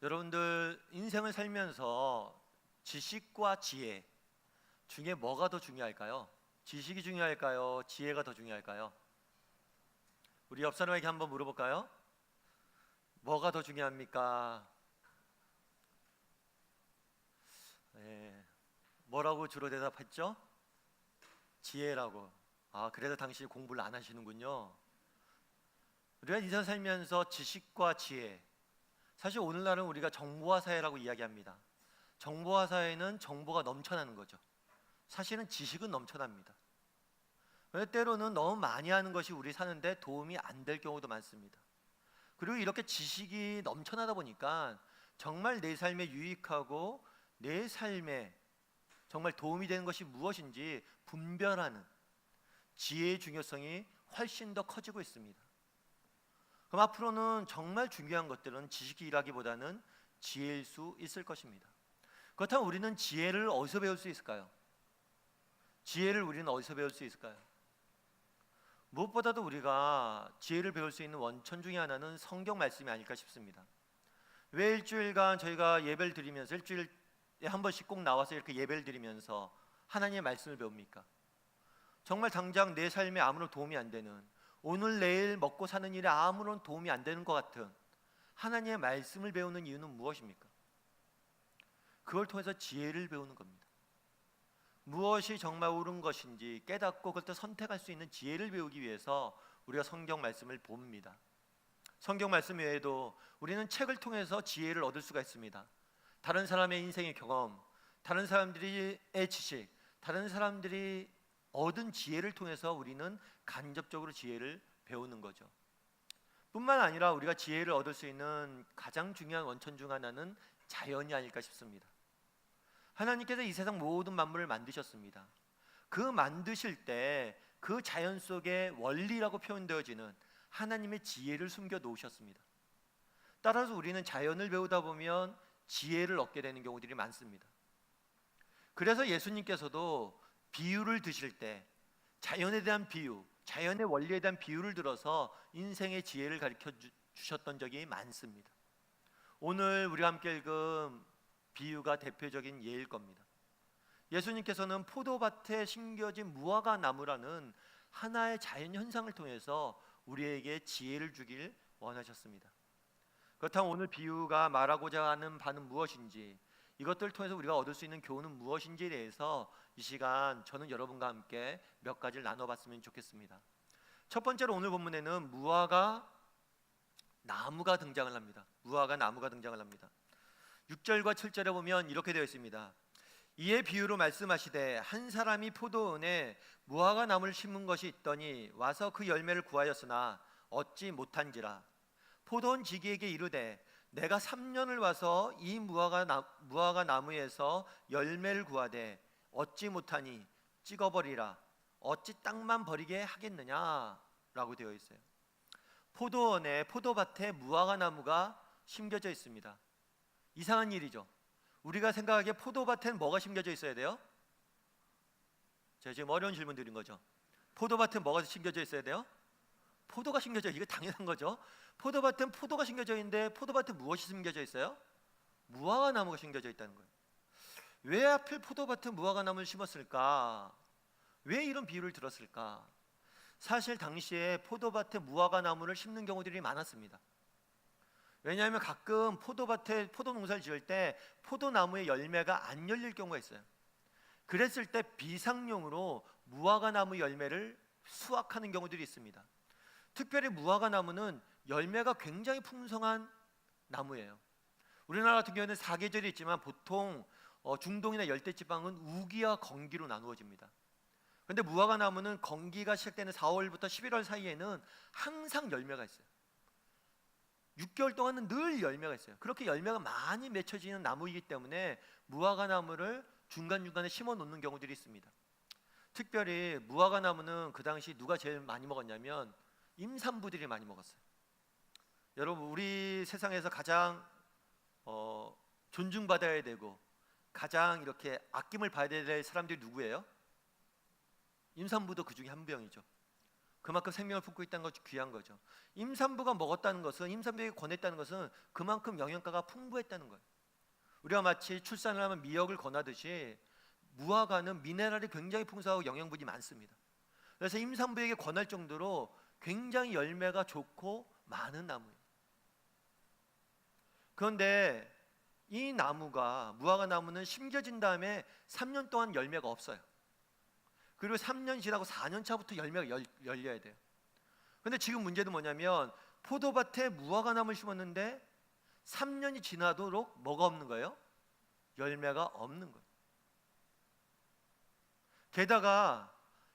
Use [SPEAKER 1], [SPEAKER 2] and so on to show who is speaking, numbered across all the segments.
[SPEAKER 1] 여러분들 인생을 살면서 지식과 지혜 중에 뭐가 더 중요할까요? 지식이 중요할까요? 지혜가 더 중요할까요? 우리 옆 사람에게 한번 물어볼까요? 뭐가 더 중요합니까? 네. 뭐라고 주로 대답했죠? 지혜라고. 그래서 당신이 공부를 안 하시는군요. 우리가 인생 살면서 지식과 지혜, 사실 오늘날은 우리가 정보화 사회라고 이야기합니다. 정보화 사회는 정보가 넘쳐나는 거죠. 사실은 지식은 넘쳐납니다. 그런데 때로는 너무 많이 하는 것이 우리 사는데 도움이 안 될 경우도 많습니다. 그리고 이렇게 지식이 넘쳐나다 보니까 정말 내 삶에 유익하고 내 삶에 정말 도움이 되는 것이 무엇인지 분별하는 지혜의 중요성이 훨씬 더 커지고 있습니다. 그럼 앞으로는 정말 중요한 것들은 지식이라기보다는 지혜일 수 있을 것입니다. 그렇다면 우리는 지혜를 어디서 배울 수 있을까요? 지혜를 우리는 어디서 배울 수 있을까요? 무엇보다도 우리가 지혜를 배울 수 있는 원천 중에 하나는 성경 말씀이 아닐까 싶습니다. 왜 일주일간 저희가 예배를 드리면서 일주일에 한 번씩 꼭 나와서 이렇게 예배를 드리면서 하나님의 말씀을 배웁니까? 정말 당장 내 삶에 아무런 도움이 안 되는, 오늘 내일 먹고 사는 일에 아무런 도움이 안 되는 것 같은 하나님의 말씀을 배우는 이유는 무엇입니까? 그걸 통해서 지혜를 배우는 겁니다. 무엇이 정말 옳은 것인지 깨닫고 그것을 선택할 수 있는 지혜를 배우기 위해서 우리가 성경 말씀을 봅니다. 성경 말씀 외에도 우리는 책을 통해서 지혜를 얻을 수가 있습니다. 다른 사람의 인생의 경험, 다른 사람들의 지식, 다른 사람들이 얻은 지혜를 통해서 우리는 간접적으로 지혜를 배우는 거죠. 뿐만 아니라 우리가 지혜를 얻을 수 있는 가장 중요한 원천 중 하나는 자연이 아닐까 싶습니다. 하나님께서 이 세상 모든 만물을 만드셨습니다. 그 만드실 때 그 자연 속에 원리라고 표현되어지는 하나님의 지혜를 숨겨 놓으셨습니다. 따라서 우리는 자연을 배우다 보면 지혜를 얻게 되는 경우들이 많습니다. 그래서 예수님께서도 비유를 드실 때 자연에 대한 비유, 자연의 원리에 대한 비유를 들어서 인생의 지혜를 가르쳐 주셨던 적이 많습니다. 오늘 우리가 함께 읽은 비유가 대표적인 예일 겁니다. 예수님께서는 포도밭에 심겨진 무화과 나무라는 하나의 자연 현상을 통해서 우리에게 지혜를 주길 원하셨습니다. 그렇다면 오늘 비유가 말하고자 하는 바는 무엇인지, 이것들을 통해서 우리가 얻을 수 있는 교훈은 무엇인지에 대해서 이 시간 저는 여러분과 함께 몇 가지를 나눠봤으면 좋겠습니다. 첫 번째로 오늘 본문에는 무화과 나무가 등장을 합니다. 무화과 나무가 등장을 합니다. 6절과 7절에 보면 이렇게 되어 있습니다. 이에 비유로 말씀하시되 한 사람이 포도원에 무화과 나무를 심은 것이 있더니 와서 그 열매를 구하였으나 얻지 못한지라. 포도원 지기에게 이르되 내가 3년을 와서 이 무화과 나무에서 열매를 구하되 얻지 못하니 찍어버리라. 어찌 땅만 버리게 하겠느냐 라고 되어 있어요. 포도원에, 포도밭에 무화과 나무가 심겨져 있습니다. 이상한 일이죠. 우리가 생각하기에 포도밭에는 뭐가 심겨져 있어야 돼요? 제가 지금 어려운 질문 드린 거죠. 포도밭에 뭐가 심겨져 있어야 돼요? 포도가 심겨져. 이거 당연한 거죠. 포도밭엔 포도가 심겨져 있는데 포도밭에 무엇이 심겨져 있어요? 무화과 나무가 심겨져 있다는 거예요. 왜 하필 포도밭에 무화과 나무를 심었을까? 왜 이런 비유를 들었을까? 사실 당시에 포도밭에 무화과 나무를 심는 경우들이 많았습니다. 왜냐하면 가끔 포도밭에 포도 농사를 지을 때 포도나무의 열매가 안 열릴 경우가 있어요. 그랬을 때 비상용으로 무화과 나무 열매를 수확하는 경우들이 있습니다. 특별히 무화과 나무는 열매가 굉장히 풍성한 나무예요. 우리나라 같은 경우에는 사계절이 있지만 보통 중동이나 열대지방은 우기와 건기로 나누어집니다. 그런데 무화과 나무는 건기가 시작되는 4월부터 11월 사이에는 항상 열매가 있어요. 6개월 동안은 늘 열매가 있어요. 그렇게 열매가 많이 맺혀지는 나무이기 때문에 무화과 나무를 중간중간에 심어 놓는 경우들이 있습니다. 특별히 무화과 나무는 그 당시 누가 제일 많이 먹었냐면 임산부들이 많이 먹었어요. 여러분, 우리 세상에서 가장 존중받아야 되고 가장 이렇게 아낌을 받아야 될 사람들이 누구예요? 임산부도 그 중에 한 명이죠. 그만큼 생명을 품고 있다는 것이 귀한 거죠. 임산부가 먹었다는 것은, 임산부에게 권했다는 것은 그만큼 영양가가 풍부했다는 거예요. 우리가 마치 출산을 하면 미역을 권하듯이 무화과는 미네랄이 굉장히 풍부하고 영양분이 많습니다. 그래서 임산부에게 권할 정도로 굉장히 열매가 좋고 많은 나무예요. 그런데 이 나무가, 무화과 나무는 심겨진 다음에 3년 동안 열매가 없어요. 그리고 3년 지나고 4년 차부터 열매가 열려야 돼요. 그런데 지금 문제는 뭐냐면 포도밭에 무화과 나무를 심었는데 3년이 지나도록 뭐가 없는 거예요? 열매가 없는 거예요. 게다가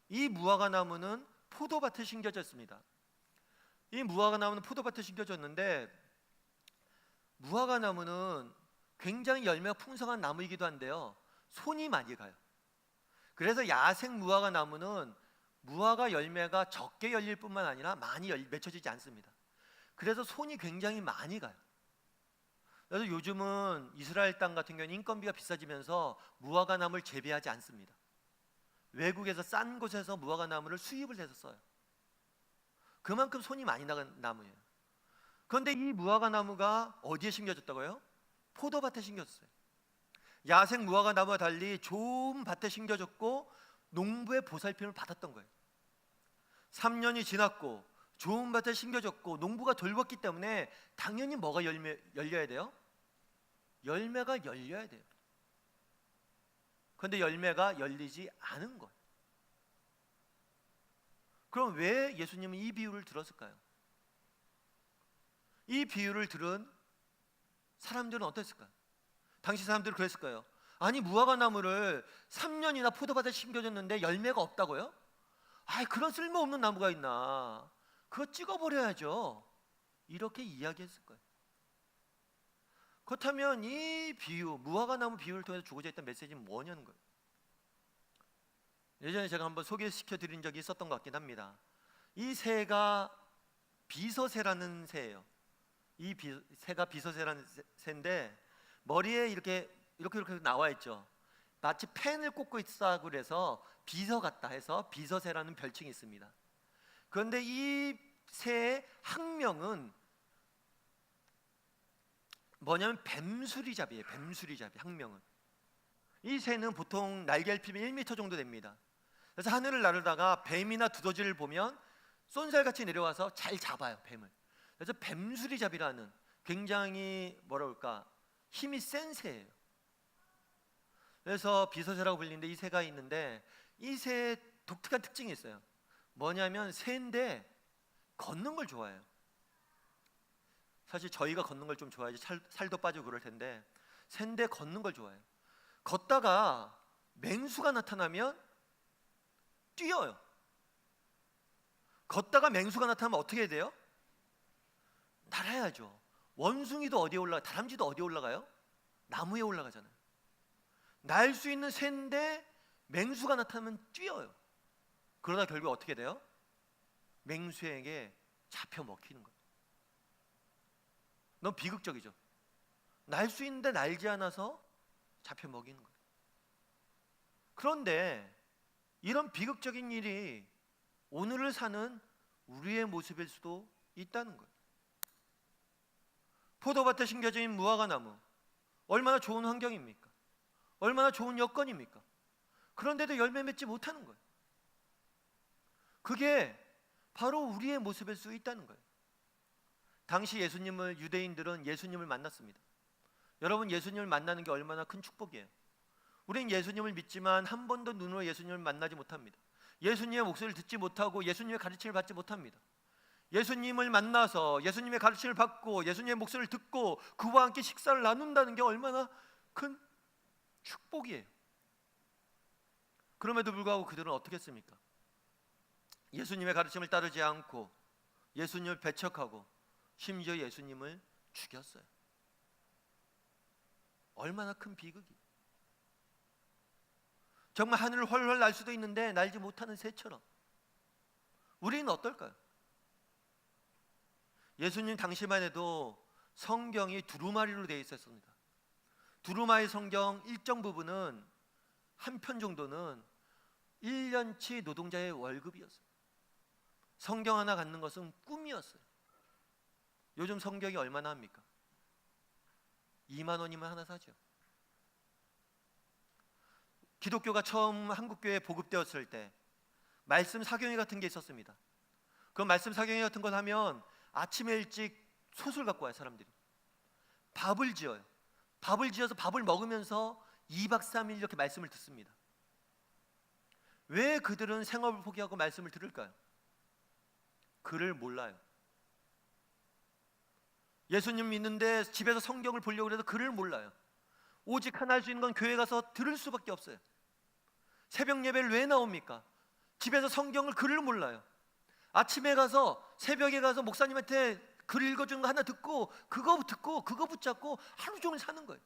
[SPEAKER 1] 이 무화과 나무는 포도밭에 심겨졌습니다. 이 무화과 나무는 포도밭에 심겨졌는데, 무화과 나무는 굉장히 열매가 풍성한 나무이기도 한데요, 손이 많이 가요. 그래서 야생 무화과 나무는 무화과 열매가 적게 열릴 뿐만 아니라 많이 맺혀지지 않습니다. 그래서 손이 굉장히 많이 가요. 그래서 요즘은 이스라엘 땅 같은 경우는 인건비가 비싸지면서 무화과 나무를 재배하지 않습니다. 외국에서 싼 곳에서 무화과 나무를 수입을 해서 써요. 그만큼 손이 많이 나간 나무예요. 그런데 이 무화과 나무가 어디에 심겨졌다고요? 포도밭에 심겨졌어요. 야생 무화과 나무와 달리 좋은 밭에 심겨졌고 농부의 보살핌을 받았던 거예요. 3년이 지났고 좋은 밭에 심겨졌고 농부가 돌봤기 때문에 당연히 뭐가 열려야 돼요? 열매가 열려야 돼요. 그런데 열매가 열리지 않은 거예요. 그럼 왜 예수님은 이 비유를 들었을까요? 이 비유를 들은 사람들은 어땠을까요? 당시 사람들은 그랬을 거예요. 아니, 무화과 나무를 3년이나 포도밭에 심겨졌는데 열매가 없다고요? 아이, 그런 쓸모없는 나무가 있나, 그거 찍어버려야죠, 이렇게 이야기했을 거예요. 그렇다면 이 비유, 무화과 나무 비유를 통해서 주고자 했던 메시지는 뭐냐는 거예요. 예전에 제가 한번 소개시켜 드린 적이 있었던 것 같긴 합니다. 이 새가 비서새라는 새예요. 이 새가 비서새라는 새인데 머리에 이렇게 나와 있죠. 마치 펜을 꽂고 있다고 그래서 비서 같다 해서 비서새라는 별칭이 있습니다. 그런데 이 새의 학명은 뭐냐면 뱀수리잡이에요. 뱀수리잡이 학명은. 이 새는 보통 날개 펴면 1m 정도 됩니다. 그래서 하늘을 나르다가 뱀이나 두더지를 보면 쏜살같이 내려와서 잘 잡아요, 뱀을. 그래서 뱀수리잡이라는 굉장히 힘이 센 새예요. 그래서 비서새라고 불리는데 이 새가 있는데 이 새의 독특한 특징이 있어요. 뭐냐면 새인데 걷는 걸 좋아해요. 사실 저희가 걷는 걸 좀 좋아하지 살도 빠지고 그럴 텐데 새인데 걷는 걸 좋아해요. 걷다가 맹수가 나타나면 뛰어요. 걷다가 맹수가 나타나면 어떻게 해야 돼요? 날아야죠. 원숭이도 어디에 올라가? 다람쥐도 어디에 올라가요? 나무에 올라가잖아요. 날 수 있는 새인데 맹수가 나타나면 뛰어요. 그러다 결국 어떻게 돼요? 맹수에게 잡혀 먹히는 거예요. 너무 비극적이죠. 날 수 있는데 날지 않아서 잡혀 먹이는 거예요. 그런데 이런 비극적인 일이 오늘을 사는 우리의 모습일 수도 있다는 거예요. 포도밭에 심겨진 무화과 나무, 얼마나 좋은 환경입니까? 얼마나 좋은 여건입니까? 그런데도 열매 맺지 못하는 거예요. 그게 바로 우리의 모습일 수 있다는 거예요. 당시 유대인들은 예수님을 만났습니다. 여러분, 예수님을 만나는 게 얼마나 큰 축복이에요. 우린 예수님을 믿지만 한 번도 눈으로 예수님을 만나지 못합니다. 예수님의 목소리를 듣지 못하고 예수님의 가르침을 받지 못합니다. 예수님을 만나서 예수님의 가르침을 받고 예수님의 목소리를 듣고 그와 함께 식사를 나눈다는 게 얼마나 큰 축복이에요. 그럼에도 불구하고 그들은 어떻게 했습니까? 예수님의 가르침을 따르지 않고 예수님을 배척하고 심지어 예수님을 죽였어요. 얼마나 큰 비극이에요. 정말 하늘을 훨훨 날 수도 있는데 날지 못하는 새처럼 우리는 어떨까요? 예수님 당시만 해도 성경이 두루마리로 되어 있었습니다. 두루마리 성경 일정 부분은 한 편 정도는 1년치 노동자의 월급이었어요. 성경 하나 갖는 것은 꿈이었어요. 요즘 성경이 얼마나 합니까? 2만 원이면 하나 사죠. 기독교가 처음 한국교회에 보급되었을 때 말씀 사경회 같은 게 있었습니다. 그 말씀 사경회 같은 걸 하면 아침에 일찍 솥을 갖고 와요. 사람들이 밥을 지어요. 밥을 지어서 밥을 먹으면서 2박 3일 이렇게 말씀을 듣습니다. 왜 그들은 생업을 포기하고 말씀을 들을까요? 글을 몰라요. 예수님 믿는데 집에서 성경을 보려고 해도 글을 몰라요. 오직 하나 할 수 있는 건 교회 가서 들을 수밖에 없어요. 새벽 예배를 왜 나옵니까? 집에서 성경을 글을 몰라요. 아침에 가서 새벽에 가서 목사님한테 글 읽어주는 거 하나 듣고 그거 붙잡고 하루 종일 사는 거예요.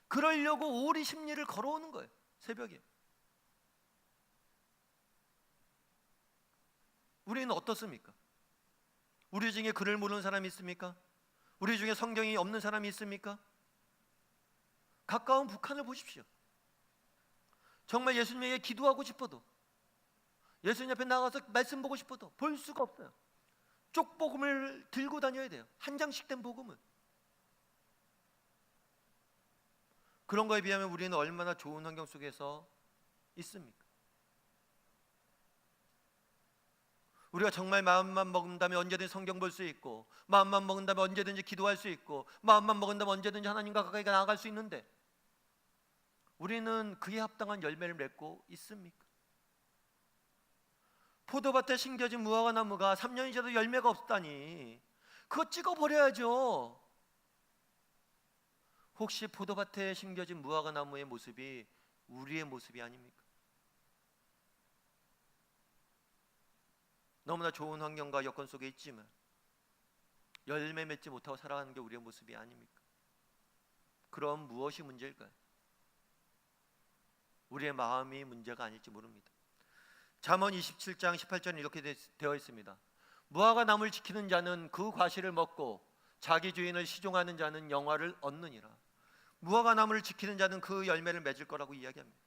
[SPEAKER 1] 그러려고 오리 심리를 걸어오는 거예요. 새벽에. 우리는 어떻습니까? 우리 중에 글을 모르는 사람이 있습니까? 우리 중에 성경이 없는 사람이 있습니까? 가까운 북한을 보십시오. 정말 예수님에게 기도하고 싶어도, 예수님 앞에 나가서 말씀 보고 싶어도 볼 수가 없어요. 쪽복음을 들고 다녀야 돼요. 한 장씩 된 복음을. 그런 거에 비하면 우리는 얼마나 좋은 환경 속에서 있습니까? 우리가 정말 마음만 먹는다면 언제든지 성경 볼 수 있고, 마음만 먹는다면 언제든지 기도할 수 있고, 마음만 먹는다면 언제든지 하나님과 가까이 나아갈 수 있는데 우리는 그에 합당한 열매를 맺고 있습니까? 포도밭에 심겨진 무화과 나무가 3년이 지나도 열매가 없다니 그거 찍어버려야죠. 혹시 포도밭에 심겨진 무화과 나무의 모습이 우리의 모습이 아닙니까? 너무나 좋은 환경과 여건 속에 있지만 열매 맺지 못하고 살아가는 게 우리의 모습이 아닙니까? 그럼 무엇이 문제일까요? 우리의 마음이 문제가 아닐지 모릅니다. 잠언 27장 18절에 이렇게 되어 있습니다. 무화과 나무를 지키는 자는 그 과실을 먹고 자기 주인을 시종하는 자는 영화를 얻느니라. 무화과 나무를 지키는 자는 그 열매를 맺을 거라고 이야기합니다.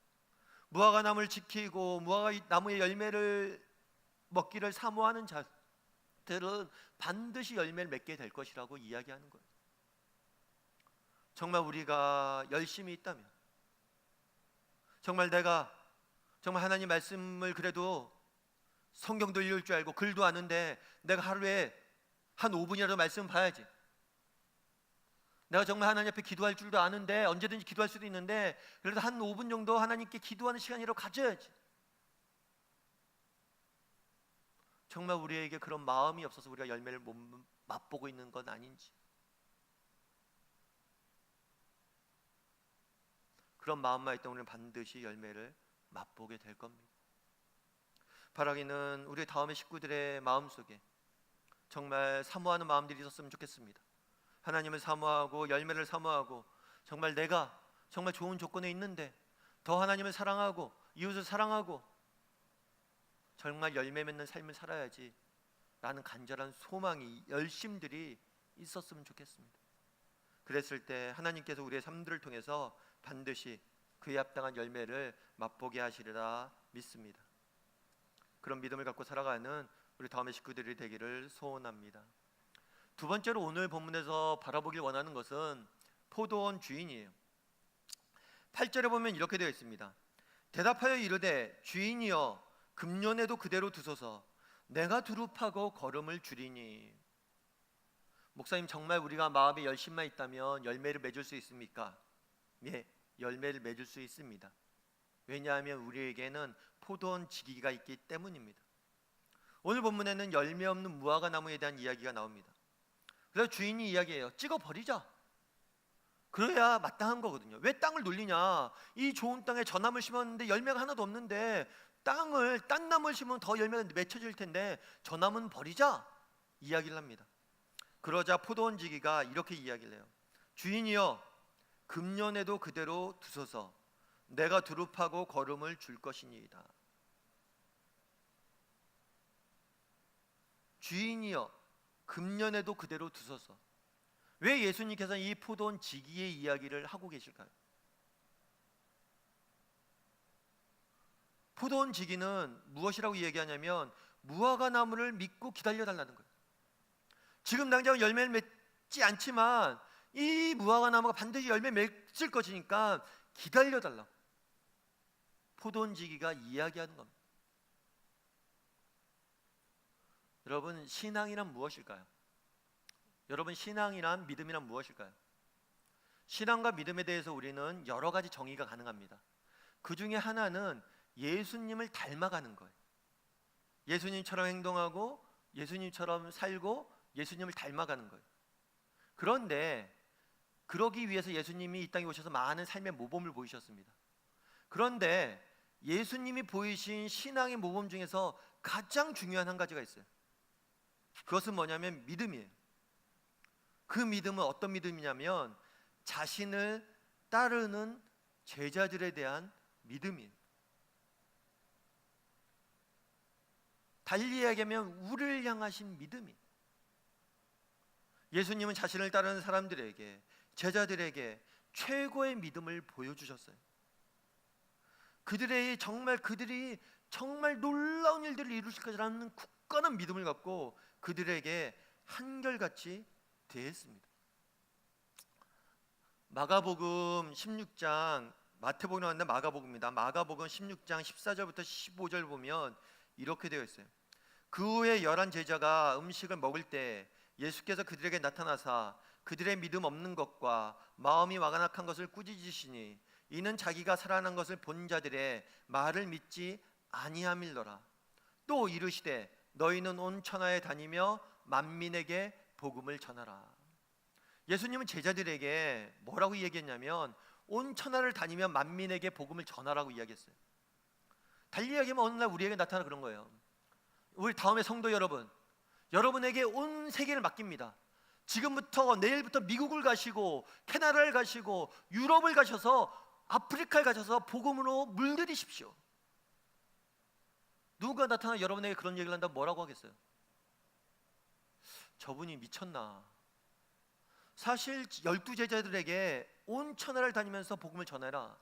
[SPEAKER 1] 무화과 나무를 지키고 무화과 나무의 열매를 먹기를 사모하는 자들은 반드시 열매를 맺게 될 것이라고 이야기하는 거예요. 정말 우리가 열심히 있다면, 정말 내가 정말 하나님 말씀을 그래도 성경도 읽을 줄 알고 글도 아는데 내가 하루에 한 5분이라도 말씀 봐야지. 내가 정말 하나님 앞에 기도할 줄도 아는데 언제든지 기도할 수도 있는데 그래도 한 5분 정도 하나님께 기도하는 시간이라도 가져야지. 정말 우리에게 그런 마음이 없어서 우리가 열매를 못 맛보고 있는 건 아닌지, 그런 마음만 있다면 우리는 반드시 열매를 맛보게 될 겁니다. 바라기는 우리 다음의 식구들의 마음속에 정말 사모하는 마음들이 있었으면 좋겠습니다. 하나님을 사모하고 열매를 사모하고 정말 내가 정말 좋은 조건에 있는데 더 하나님을 사랑하고 이웃을 사랑하고 정말 열매 맺는 삶을 살아야지 라는 간절한 소망이, 열심들이 있었으면 좋겠습니다. 그랬을 때 하나님께서 우리의 삶들을 통해서 반드시 그에 합당한 열매를 맛보게 하시리라 믿습니다. 그런 믿음을 갖고 살아가는 우리 다음의 식구들이 되기를 소원합니다. 두 번째로 오늘 본문에서 바라보길 원하는 것은 포도원 주인이에요. 8절에 보면 이렇게 되어 있습니다. 대답하여 이르되 주인이여 금년에도 그대로 두소서 내가 두릅하고 거름을 줄이니. 목사님, 정말 우리가 마음에 열심만 있다면 열매를 맺을 수 있습니까? 예, 열매를 맺을 수 있습니다. 왜냐하면 우리에게는 포도원 지기가 있기 때문입니다. 오늘 본문에는 열매 없는 무화과 나무에 대한 이야기가 나옵니다. 그래서 주인이 이야기해요. 찍어버리자. 그래야 마땅한 거거든요. 왜 땅을 놀리냐? 이 좋은 땅에 저 나무를 심었는데 열매가 하나도 없는데 딴 나무를 심으면 더 열매가 맺혀질 텐데 저 나무는 버리자 이야기를 합니다. 그러자 포도원 지기가 이렇게 이야기를 해요. 주인이여 금년에도 그대로 두소서 내가 두릅하고 거름을 줄 것이니이다. 주인이여 금년에도 그대로 두소서. 왜 예수님께서는 이 포도원 지기의 이야기를 하고 계실까요? 포도원 지기는 무엇이라고 얘기하냐면 무화과 나무를 믿고 기다려달라는 거예요. 지금 당장 열매를 맺지 않지만 이 무화과 나무가 반드시 열매 맺을 것이니까 기다려달라고 포도원지기가 이야기하는 겁니다. 여러분, 신앙이란 무엇일까요? 여러분, 신앙이란 믿음이란 무엇일까요? 신앙과 믿음에 대해서 우리는 여러 가지 정의가 가능합니다. 그 중에 하나는 예수님을 닮아가는 거예요. 예수님처럼 행동하고 예수님처럼 살고 예수님을 닮아가는 거예요. 그런데 그러기 위해서 예수님이 이 땅에 오셔서 많은 삶의 모범을 보이셨습니다. 그런데 예수님이 보이신 신앙의 모범 중에서 가장 중요한 한 가지가 있어요. 그것은 뭐냐면 믿음이에요. 그 믿음은 어떤 믿음이냐면 자신을 따르는 제자들에 대한 믿음이에요. 달리 이야기하면 우리를 향하신 믿음이에요. 예수님은 자신을 따르는 사람들에게, 제자들에게 최고의 믿음을 보여주셨어요. 그들이 정말 놀라운 일들을 이루실 것이라는 굳건한 믿음을 갖고 그들에게 한결같이 대했습니다. 마가복음 16장, 마태복음 나왔는데 마가복음입니다. 마가복음 16장 14절부터 15절 보면 이렇게 되어 있어요. 그 후에 11 제자가 음식을 먹을 때 예수께서 그들에게 나타나사 그들의 믿음 없는 것과 마음이 완악한 것을 꾸짖으시니 이는 자기가 살아난 것을 본 자들의 말을 믿지 아니함일러라. 또 이르시되 너희는 온 천하에 다니며 만민에게 복음을 전하라. 예수님은 제자들에게 뭐라고 얘기했냐면 온 천하를 다니며 만민에게 복음을 전하라고 이야기했어요. 달리 이야기하면 어느 날 우리에게 나타나 그런 거예요. 우리 다음에 성도 여러분, 여러분에게 온 세계를 맡깁니다. 지금부터 내일부터 미국을 가시고 캐나다를 가시고 유럽을 가셔서 아프리카를 가셔서 복음으로 물들이십시오. 누가 나타나 여러분에게 그런 얘기를 한다면 뭐라고 하겠어요? 저분이 미쳤나? 사실 12 제자들에게 온 천하를 다니면서 복음을 전해라,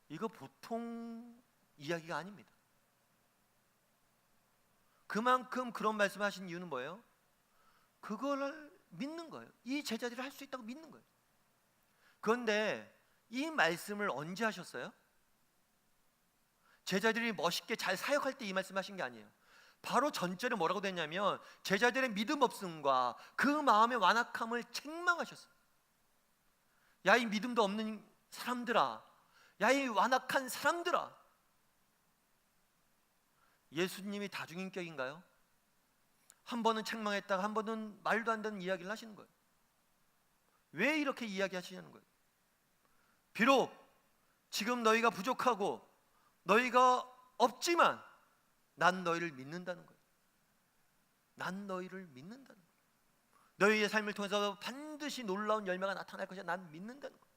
[SPEAKER 1] 이거 보통 이야기가 아닙니다. 그만큼 그런 말씀을 하신 이유는 뭐예요? 그거를 믿는 거예요. 이 제자들이 할 수 있다고 믿는 거예요. 그런데 이 말씀을 언제 하셨어요? 제자들이 멋있게 잘 사역할 때 이 말씀 하신 게 아니에요. 바로 전절에 뭐라고 됐냐면 제자들의 믿음 없음과 그 마음의 완악함을 책망하셨어요. 야, 이 믿음도 없는 사람들아, 야, 이 완악한 사람들아. 예수님이 다중인격인가요? 한 번은 책망했다가 한 번은 말도 안 되는 이야기를 하시는 거예요. 왜 이렇게 이야기하시냐는 거예요. 비록 지금 너희가 부족하고 너희가 없지만 난 너희를 믿는다는 거예요. 난 너희를 믿는다는 거예요. 너희의 삶을 통해서 반드시 놀라운 열매가 나타날 것이야. 난 믿는다는 거예요.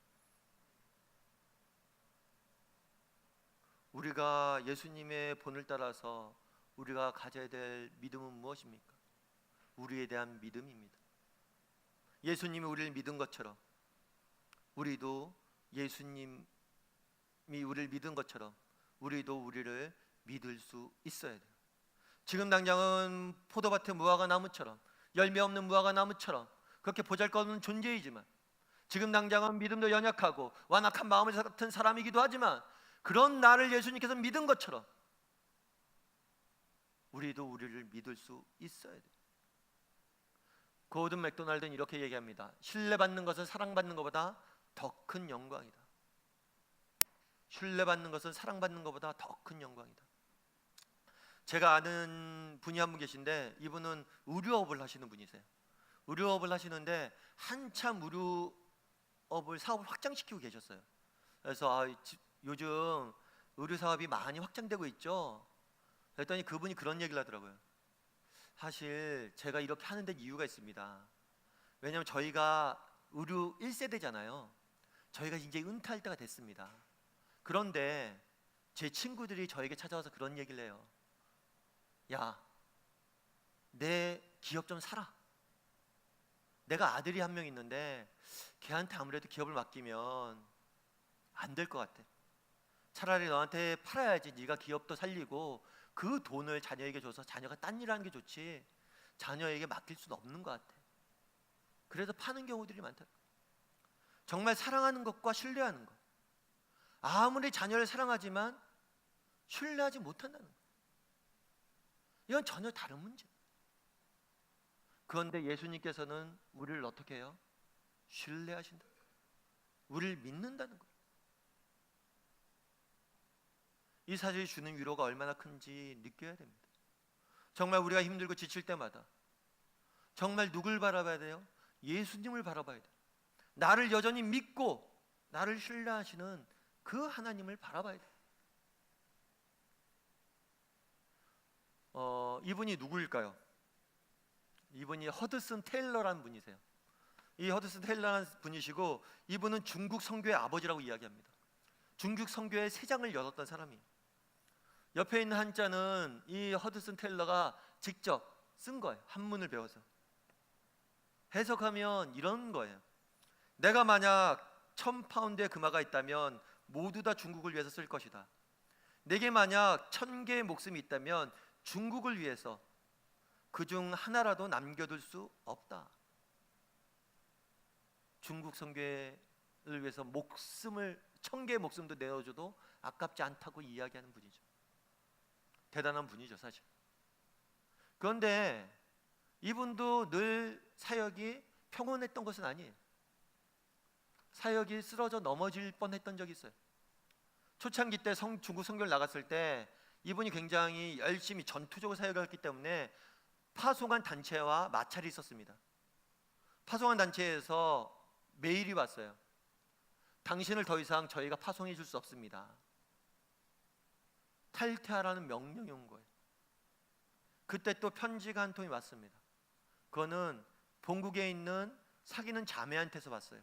[SPEAKER 1] 우리가 예수님의 본을 따라서 우리가 가져야 될 믿음은 무엇입니까? 우리에 대한 믿음입니다. 예수님이 우리를 믿은 것처럼 우리도 예수님이 우리를 믿은 것처럼 우리도 우리를 믿을 수 있어야 돼요. 지금 당장은 포도밭의 무화과 나무처럼, 열매 없는 무화과 나무처럼 그렇게 보잘것없는 존재이지만, 지금 당장은 믿음도 연약하고 완악한 마음을 같은 사람이기도 하지만, 그런 나를 예수님께서 믿은 것처럼 우리도 우리를 믿을 수 있어야 돼요. 고든 맥도날드는 이렇게 얘기합니다. 신뢰받는 것은 사랑받는 것보다 더 큰 영광이다. 신뢰받는 것은 사랑받는 것보다 더 큰 영광이다. 제가 아는 분이 한 분 계신데, 이분은 의류업을 하시는 분이세요. 의류업을 하시는데 한참 의류업을 사업을 확장시키고 계셨어요. 그래서 요즘 의류 사업이 많이 확장되고 있죠. 그랬더니 그분이 그런 얘기를 하더라고요. 사실 제가 이렇게 하는 데 이유가 있습니다. 왜냐하면 저희가 의류 1세대잖아요. 저희가 이제 은퇴할 때가 됐습니다. 그런데 제 친구들이 저에게 찾아와서 그런 얘기를 해요. 야, 내 기업 좀 사라. 내가 아들이 한 명 있는데 걔한테 아무래도 기업을 맡기면 안 될 것 같아. 차라리 너한테 팔아야지 네가 기업도 살리고 그 돈을 자녀에게 줘서 자녀가 딴 일하는 게 좋지 자녀에게 맡길 수는 없는 것 같아. 그래서 파는 경우들이 많다. 정말 사랑하는 것과 신뢰하는 것, 아무리 자녀를 사랑하지만 신뢰하지 못한다는 것, 이건 전혀 다른 문제예요. 그런데 예수님께서는 우리를 어떻게 해요? 신뢰하신다. 우리를 믿는다는 거예요. 이 사실이 주는 위로가 얼마나 큰지 느껴야 됩니다. 정말 우리가 힘들고 지칠 때마다 정말 누굴 바라봐야 돼요? 예수님을 바라봐야 돼요. 나를 여전히 믿고 나를 신뢰하시는 그 하나님을 바라봐야 돼요. 이분이 누구일까요? 이분이 허드슨 테일러라는 분이세요. 이 허드슨 테일러라는 분이시고, 이분은 중국 선교의 아버지라고 이야기합니다. 중국 선교의 세 장을 열었던 사람이에요. 옆에 있는 한자는 이 허드슨 테일러가 직접 쓴 거예요. 한문을 배워서 해석하면 이런 거예요. 내가 만약 1000파운드의 금화가 있다면 모두 다 중국을 위해서 쓸 것이다. 내게 만약 1000개의 목숨이 있다면 중국을 위해서 그중 하나라도 남겨둘 수 없다. 중국 선교를 위해서 목숨을 1000개의 목숨도 내어줘도 아깝지 않다고 이야기하는 분이죠. 대단한 분이죠, 사실. 그런데 이분도 늘 사역이 평온했던 것은 아니에요. 사역이 쓰러져 넘어질 뻔했던 적이 있어요. 초창기 때 중국 선교를 나갔을 때 이분이 굉장히 열심히 전투적으로 사역을 했기 때문에 파송한 단체와 마찰이 있었습니다. 파송한 단체에서 메일이 왔어요. 당신을 더 이상 저희가 파송해 줄 수 없습니다. 탈퇴하라는 명령이 온 거예요. 그때 또 편지가 한 통이 왔습니다. 그거는 본국에 있는 사귀는 자매한테서 왔어요.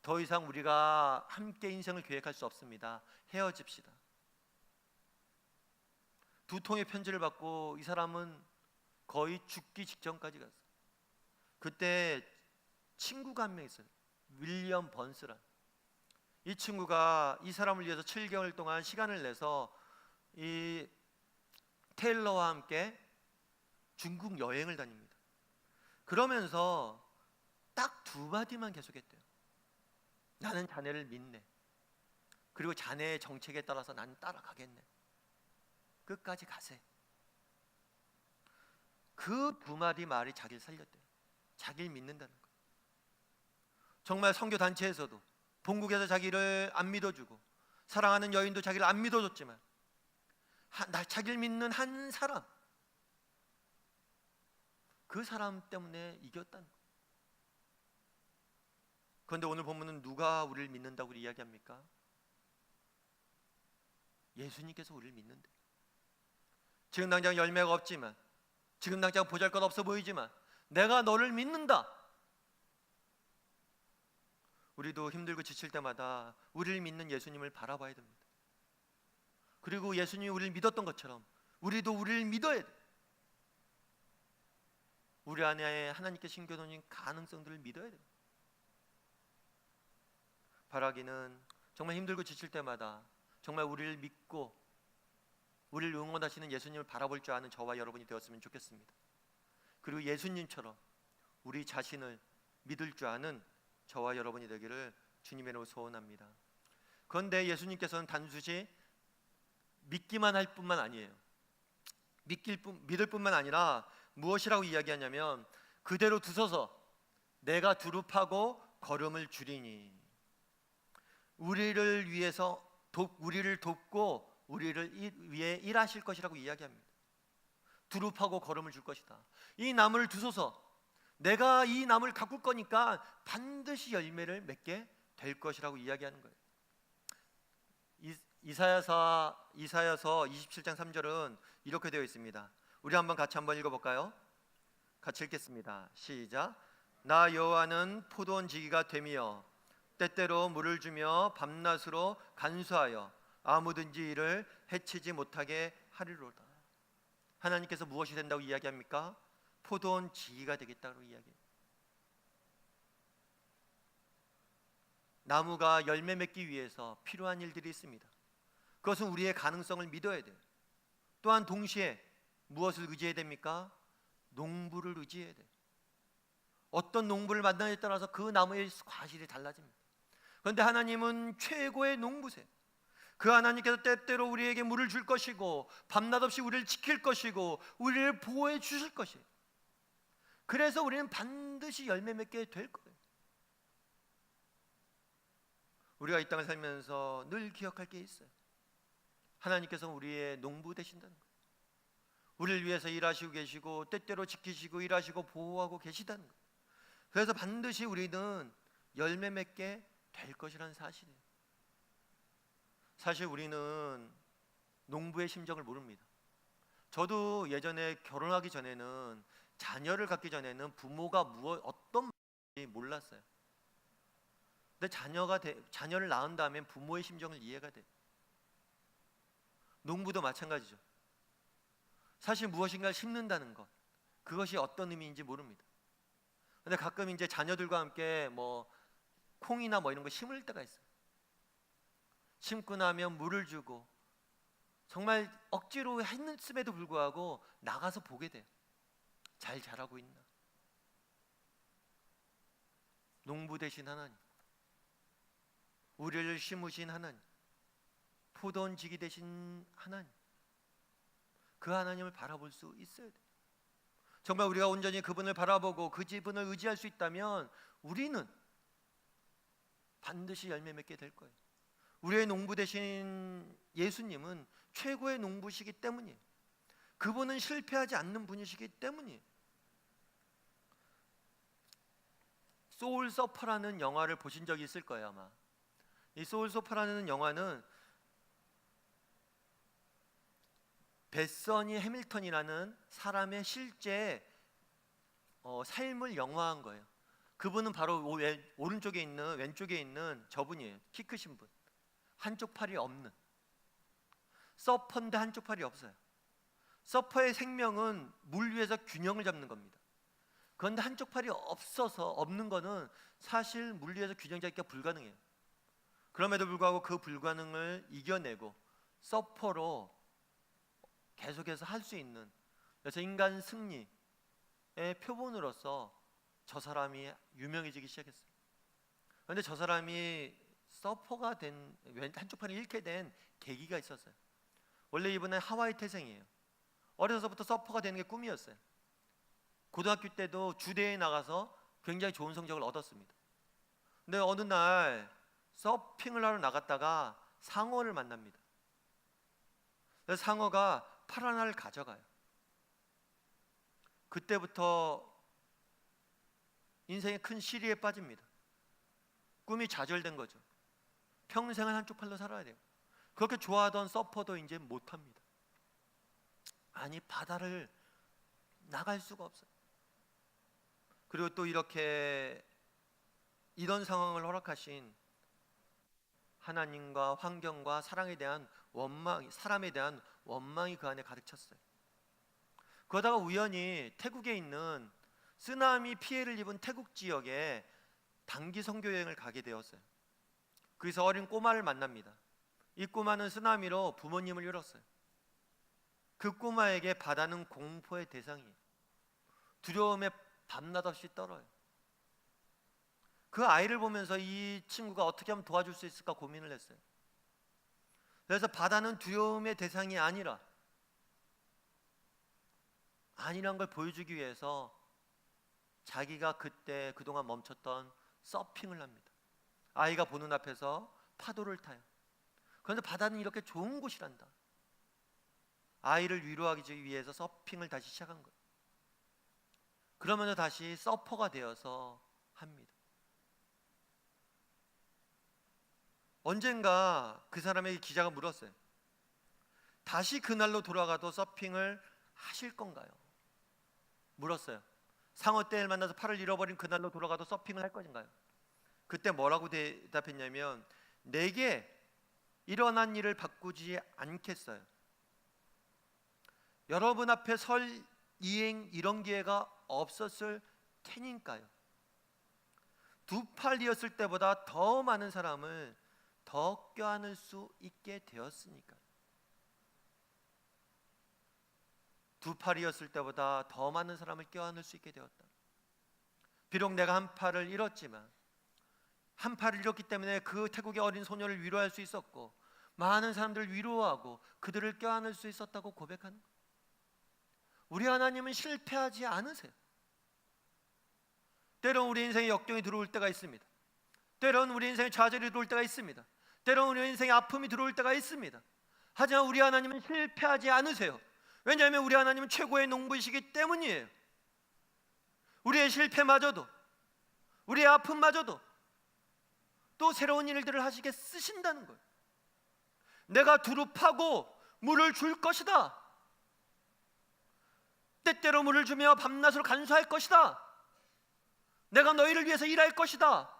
[SPEAKER 1] 더 이상 우리가 함께 인생을 계획할 수 없습니다. 헤어집시다. 두 통의 편지를 받고 이 사람은 거의 죽기 직전까지 갔어요. 그때 친구가 한 명 있어요. 윌리엄 번스란. 이 친구가 이 사람을 위해서 7개월 동안 시간을 내서 이 테일러와 함께 중국 여행을 다닙니다. 그러면서 딱 두 마디만 계속했대요. 나는 자네를 믿네. 그리고 자네의 정책에 따라서 나는 따라가겠네. 끝까지 가세. 그 두 마디 말이 자기를 살렸대요. 자기를 믿는다는 거예요. 정말 선교 단체에서도 본국에서 자기를 안 믿어주고 사랑하는 여인도 자기를 안 믿어줬지만 자기를 믿는 한 사람, 그 사람 때문에 이겼다는 거예요. 그런데 오늘 본문은 누가 우리를 믿는다고 이야기합니까? 예수님께서 우리를 믿는데, 지금 당장 열매가 없지만, 지금 당장 보잘것없어 보이지만 내가 너를 믿는다. 우리도 힘들고 지칠 때마다 우리를 믿는 예수님을 바라봐야 됩니다. 그리고 예수님이 우리를 믿었던 것처럼 우리도 우리를 믿어야 돼. 우리 안에 하나님께 심겨놓은 가능성들을 믿어야 돼. 바라기는 정말 힘들고 지칠 때마다 정말 우리를 믿고 우리를 응원하시는 예수님을 바라볼 줄 아는 저와 여러분이 되었으면 좋겠습니다. 그리고 예수님처럼 우리 자신을 믿을 줄 아는 저와 여러분이 되기를 주님의 이름으로 소원합니다. 그런데 예수님께서는 단순히 믿기만 할 뿐만 아니에요. 믿을 뿐만 아니라 무엇이라고 이야기하냐면, 그대로 두서서 내가 두릅하고 걸음을 줄이니, 우리를 위해서 우리를 돕고 우리를 위해 일하실 것이라고 이야기합니다. 두릅하고 걸음을 줄 것이다. 이 나무를 두소서, 내가 이 나무를 가꿀 거니까 반드시 열매를 맺게 될 것이라고 이야기하는 거예요. 이사야서 27장 3절은 이렇게 되어 있습니다. 우리 같이 한번 읽어볼까요? 같이 읽겠습니다. 시작. 나 여호와는 포도원 지기가 되며 때때로 물을 주며 밤낮으로 간수하여 아무든지 이를 해치지 못하게 하리로다. 하나님께서 무엇이 된다고 이야기합니까? 포도원 지기가 되겠다고 이야기해요. 나무가 열매 맺기 위해서 필요한 일들이 있습니다. 그것은 우리의 가능성을 믿어야 돼요. 또한 동시에 무엇을 의지해야 됩니까? 농부를 의지해야 돼요. 어떤 농부를 만나냐에 따라서 그 나무의 과실이 달라집니다. 그런데 하나님은 최고의 농부세요. 그 하나님께서 때때로 우리에게 물을 줄 것이고 밤낮 없이 우리를 지킬 것이고 우리를 보호해 주실 것이에요. 그래서 우리는 반드시 열매 맺게 될 거예요. 우리가 이 땅을 살면서 늘 기억할 게 있어요. 하나님께서 우리의 농부 되신다는 거예요. 우리를 위해서 일하시고 계시고 때때로 지키시고 일하시고 보호하고 계시다는 거예요. 그래서 반드시 우리는 열매 맺게 될 것이라는 사실이에요. 사실 우리는 농부의 심정을 모릅니다. 저도 예전에 결혼하기 전에는, 자녀를 갖기 전에는 부모가 어떤 마음인지 몰랐어요. 근데 자녀를 낳은 다음에 부모의 심정을 이해가 돼요. 농부도 마찬가지죠. 사실 무엇인가를 심는다는 것, 그것이 어떤 의미인지 모릅니다. 근데 가끔 이제 자녀들과 함께 콩이나 이런 거 심을 때가 있어요. 심고 나면 물을 주고 정말 억지로 했음에도 불구하고 나가서 보게 돼요. 잘 자라고 있나. 농부 되신 하나님, 우리를 심으신 하나님, 포도원지기 되신 하나님, 그 하나님을 바라볼 수 있어야 돼요. 정말 우리가 온전히 그분을 바라보고 그 지분을 의지할 수 있다면 우리는 반드시 열매 맺게 될 거예요. 우리의 농부 되신 예수님은 최고의 농부시기 때문이에요. 그분은 실패하지 않는 분이시기 때문이에요. 소울 서퍼라는 영화를 보신 적이 있을 거예요, 아마. 이 소울 서퍼라는 영화는 베서니 해밀턴이라는 사람의 실제 삶을 영화한 거예요. 그분은 바로 오른쪽에 있는, 왼쪽에 있는 저분이에요. 키 크신 분, 한쪽 팔이 없는 서퍼인데 한쪽 팔이 없어요. 서퍼의 생명은 물 위에서 균형을 잡는 겁니다. 그런데 한쪽 팔이 없는 거는 사실 물 위에서 균형 잡기가 불가능해요. 그럼에도 불구하고 그 불가능을 이겨내고 서퍼로 계속해서 할 수 있는, 그래서 인간 승리의 표본으로서 저 사람이 유명해지기 시작했어요. 그런데 저 사람이 서퍼가 된, 한쪽 팔을 잃게 된 계기가 있었어요. 원래 이분은 하와이 태생이에요. 어려서부터 서퍼가 되는 게 꿈이었어요. 고등학교 때도 주대에 나가서 굉장히 좋은 성적을 얻었습니다. 근데 어느 날 서핑을 하러 나갔다가 상어를 만납니다. 그래서 상어가 팔 하나를 가져가요. 그때부터 인생의 큰 시리에 빠집니다. 꿈이 좌절된 거죠. 평생을 한쪽 팔로 살아야 돼요. 그렇게 좋아하던 서퍼도 이제 못합니다. 아니, 바다를 나갈 수가 없어요. 그리고 또 이런 상황을 허락하신 하나님과 환경과 사람에 대한 원망이 그 안에 가득 찼어요. 그러다가 우연히 태국에 있는 쓰나미 피해를 입은 태국 지역에 단기 선교 여행을 가게 되었어요. 거기서 어린 꼬마를 만납니다. 이 꼬마는 쓰나미로 부모님을 잃었어요. 그 꼬마에게 바다는 공포의 대상이에요. 두려움에 밤낮 없이 떨어요. 그 아이를 보면서 이 친구가 어떻게 하면 도와줄 수 있을까 고민을 했어요. 그래서 바다는 두려움의 대상이 아니란 걸 보여주기 위해서 자기가 그동안 멈췄던 서핑을 합니다. 아이가 보는 앞에서 파도를 타요. 그런데 바다는 이렇게 좋은 곳이란다. 아이를 위로하기 위해서 서핑을 다시 시작한 거예요. 그러면서 다시 서퍼가 되어서 합니다. 언젠가 그 사람에게 기자가 물었어요. 다시 그날로 돌아가도 서핑을 하실 건가요? 물었어요. 상어 떼를 만나서 팔을 잃어버린 그날로 돌아가도 서핑을 할 것인가요? 그때 뭐라고 대답했냐면, 내게 일어난 일을 바꾸지 않겠어요. 여러분 앞에 설 이런 기회가 없었을 테니까요. 두 팔이었을 때보다 더 많은 사람을 더 껴안을 수 있게 되었으니까. 두 팔이었을 때보다 더 많은 사람을 껴안을 수 있게 되었다. 비록 내가 한 팔을 잃었지만 한 팔을 잃었기 때문에 그 태국의 어린 소녀를 위로할 수 있었고 많은 사람들을 위로하고 그들을 껴안을 수 있었다고 고백하는 것. 우리 하나님은 실패하지 않으세요. 때론 우리 인생에 역경이 들어올 때가 있습니다. 때론 우리 인생에 좌절이 들어올 때가 있습니다. 때론 우리 인생에 아픔이 들어올 때가 있습니다. 하지만 우리 하나님은 실패하지 않으세요. 왜냐하면 우리 하나님은 최고의 농부이시기 때문이에요. 우리의 실패마저도, 우리의 아픔마저도 또 새로운 일들을 하시게 쓰신다는 거예요. 내가 두루 파고 물을 줄 것이다. 때때로 물을 주며 밤낮으로 간수할 것이다. 내가 너희를 위해서 일할 것이다.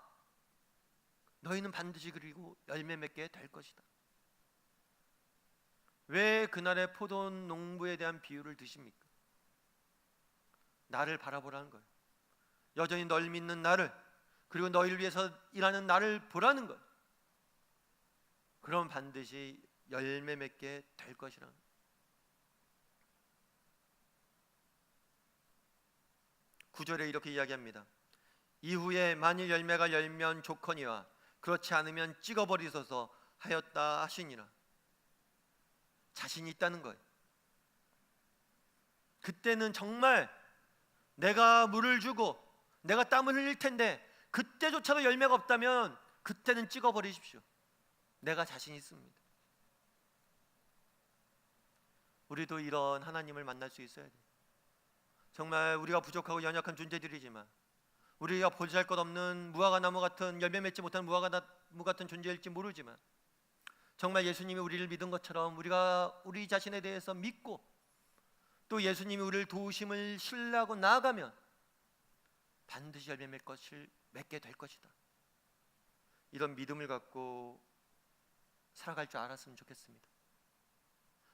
[SPEAKER 1] 너희는 반드시 그리고 열매 맺게 될 것이다. 왜 그날의 포도 농부에 대한 비유를 드십니까? 나를 바라보라는 거예요. 여전히 널 믿는 나를, 그리고 너희를 위해서 일하는 나를 보라는 거예요. 그럼 반드시 열매 맺게 될 것이라는 거예요. 9절에 이렇게 이야기합니다. 이후에 만일 열매가 열면 좋거니와 그렇지 않으면 찍어버리소서 하였다 하시니라. 자신이 있다는 거예요. 그때는 정말 내가 물을 주고 내가 땀을 흘릴 텐데 그때조차도 열매가 없다면 그때는 찍어버리십시오. 내가 자신 있습니다. 우리도 이런 하나님을 만날 수 있어야 돼요. 정말 우리가 부족하고 연약한 존재들이지만, 우리가 보잘것없는 무화과나무 같은 열매 맺지 못하는 무화과나무 같은 존재일지 모르지만, 정말 예수님이 우리를 믿은 것처럼 우리가 우리 자신에 대해서 믿고 또 예수님이 우리를 도우심을 신뢰하고 나아가면 반드시 열매 맺게 될 것이다. 이런 믿음을 갖고 살아갈 줄 알았으면 좋겠습니다.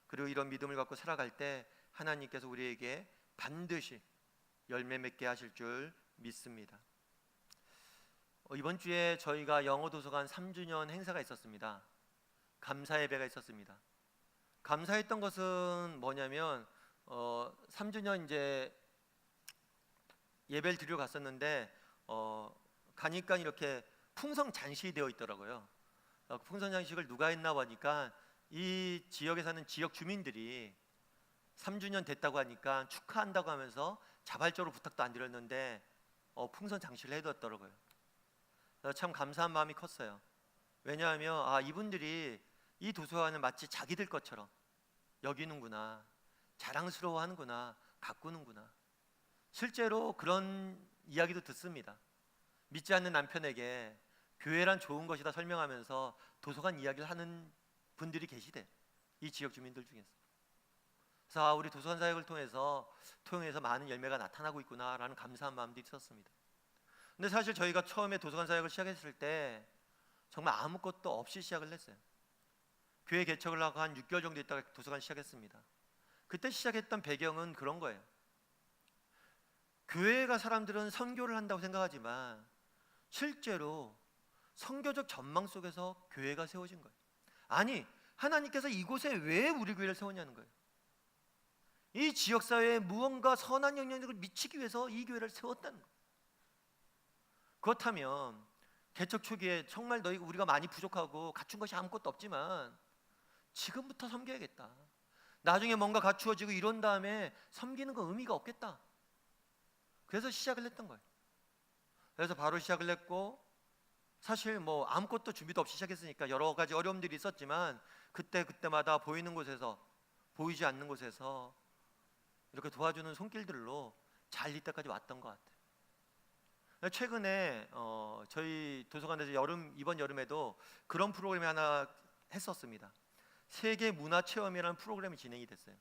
[SPEAKER 1] 그리고 이런 믿음을 갖고 살아갈 때 하나님께서 우리에게 반드시 열매 맺게 하실 줄 믿습니다. 이번 주에 저희가 영어도서관 3주년 행사가 있었습니다. 감사 예배가 있었습니다. 감사했던 것은 뭐냐면 3주년 이제 예배를 드리러 갔었는데 가니까 이렇게 풍성 잔식이 되어 있더라고요. 풍선 장식을 누가 했나 보니까 이 지역에 사는 지역 주민들이 3주년 됐다고 하니까 축하한다고 하면서 자발적으로 부탁도 안 드렸는데 풍선 장식을 해뒀더라고요. 참 감사한 마음이 컸어요. 왜냐하면 이분들이 이 도서관을 마치 자기들 것처럼 여기는구나, 자랑스러워하는구나, 가꾸는구나. 실제로 그런 이야기도 듣습니다. 믿지 않는 남편에게 교회란 좋은 것이다 설명하면서 도서관 이야기를 하는 분들이 계시대, 이 지역 주민들 중에서. 그래서 우리 도서관 사역을 통해서 많은 열매가 나타나고 있구나라는 감사한 마음도 있었습니다. 근데 사실 저희가 처음에 도서관 사역을 시작했을 때 정말 아무것도 없이 시작을 했어요. 교회 개척을 하고 한 6개월 정도 있다가 도서관 시작했습니다. 그때 시작했던 배경은 그런 거예요. 교회가 사람들은 선교를 한다고 생각하지만 실제로 선교적 전망 속에서 교회가 세워진 거예요. 아니, 하나님께서 이곳에 왜 우리 교회를 세웠냐는 거예요. 이 지역사회에 무언가 선한 영향력을 미치기 위해서 이 교회를 세웠다는 거예요. 그렇다면 개척 초기에 정말 우리가 많이 부족하고 갖춘 것이 아무것도 없지만 지금부터 섬겨야겠다. 나중에 뭔가 갖추어지고 이런 다음에 섬기는 건 의미가 없겠다. 그래서 시작을 했던 거예요. 그래서 바로 시작을 했고, 사실 아무것도 준비도 없이 시작했으니까 여러 가지 어려움들이 있었지만 그때마다 보이는 곳에서 보이지 않는 곳에서 이렇게 도와주는 손길들로 잘 이때까지 왔던 것 같아요. 최근에 저희 도서관에서 이번 여름에도 그런 프로그램이 하나 했었습니다. 세계 문화 체험이라는 프로그램이 진행이 됐어요.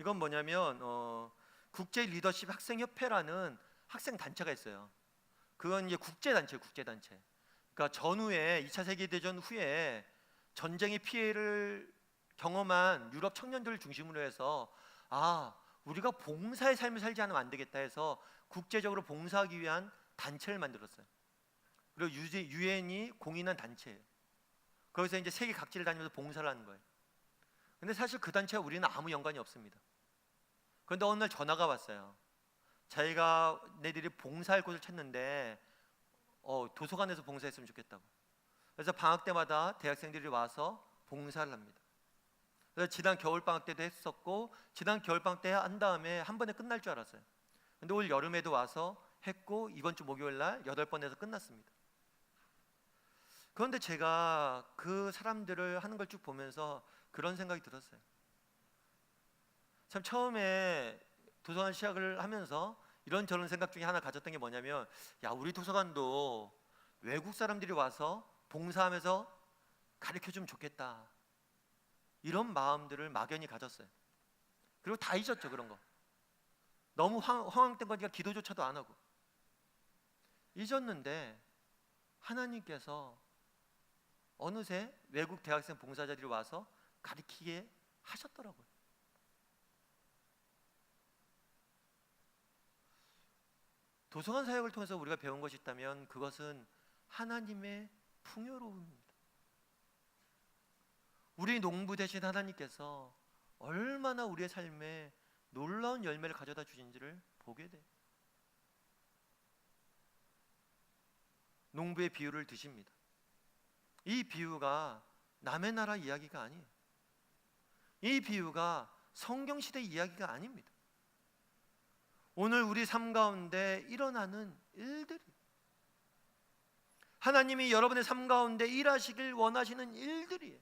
[SPEAKER 1] 이건 뭐냐면 국제 리더십 학생협회라는 학생 단체가 있어요. 그건 이제 국제단체예요, 국제단체. 그러니까 전후에 2차 세계대전 후에 전쟁의 피해를 경험한 유럽 청년들을 중심으로 해서 우리가 봉사의 삶을 살지 않으면 안 되겠다 해서 국제적으로 봉사하기 위한 단체를 만들었어요. 그리고 유엔이 공인한 단체예요. 거기서 이제 세계 각지를 다니면서 봉사를 하는 거예요. 근데 사실 그 단체와 우리는 아무 연관이 없습니다. 그런데 어느 날 전화가 왔어요. 자기가 내들이 봉사할 곳을 찾는데 도서관에서 봉사했으면 좋겠다고. 그래서 방학 때마다 대학생들이 와서 봉사를 합니다. 그래서 지난 겨울방학 때도 했었고, 지난 겨울방학 때 한 다음에 한 번에 끝날 줄 알았어요. 근데 올 여름에도 와서 했고, 이번 주 목요일 날 8번 해서 끝났습니다. 그런데 제가 그 사람들을 하는 걸 쭉 보면서 그런 생각이 들었어요. 참 처음에 도서관 시작을 하면서 이런저런 생각 중에 하나 가졌던 게 뭐냐면, 야, 우리 도서관도 외국 사람들이 와서 봉사하면서 가르쳐주면 좋겠다, 이런 마음들을 막연히 가졌어요. 그리고 다 잊었죠, 그런 거. 너무 허황된 거니까 기도조차도 안 하고 잊었는데, 하나님께서 어느새 외국 대학생 봉사자들이 와서 가르치게 하셨더라고요. 도서관 사역을 통해서 우리가 배운 것이 있다면 그것은 하나님의 풍요로움입니다. 우리 농부 되신 하나님께서 얼마나 우리의 삶에 놀라운 열매를 가져다 주신지를 보게 돼요. 농부의 비유를 드십니다. 이 비유가 남의 나라 이야기가 아니에요. 이 비유가 성경시대 이야기가 아닙니다. 오늘 우리 삶 가운데 일어나는 일들이, 하나님이 여러분의 삶 가운데 일하시길 원하시는 일들이에요.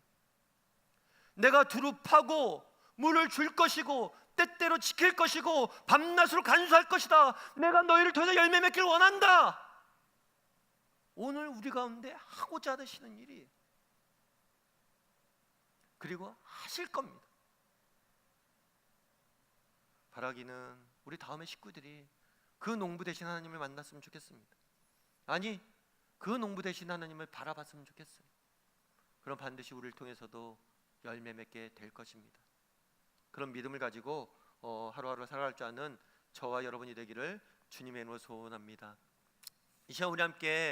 [SPEAKER 1] 내가 두루 파고 물을 줄 것이고 때때로 지킬 것이고 밤낮으로 간수할 것이다. 내가 너희를 통해서 열매 맺길 원한다. 오늘 우리 가운데 하고자 하시는 일이, 그리고 하실 겁니다. 바라기는 우리 다음의 식구들이 그 농부 되신 하나님을 만났으면 좋겠습니다. 아니, 그 농부 되신 하나님을 바라봤으면 좋겠어요. 그럼 반드시 우리를 통해서도 열매 맺게 될 것입니다. 그런 믿음을 가지고 하루하루 살아갈 줄 아는 저와 여러분이 되기를 주님의 이름으로 소원합니다. 이 시간 우리 함께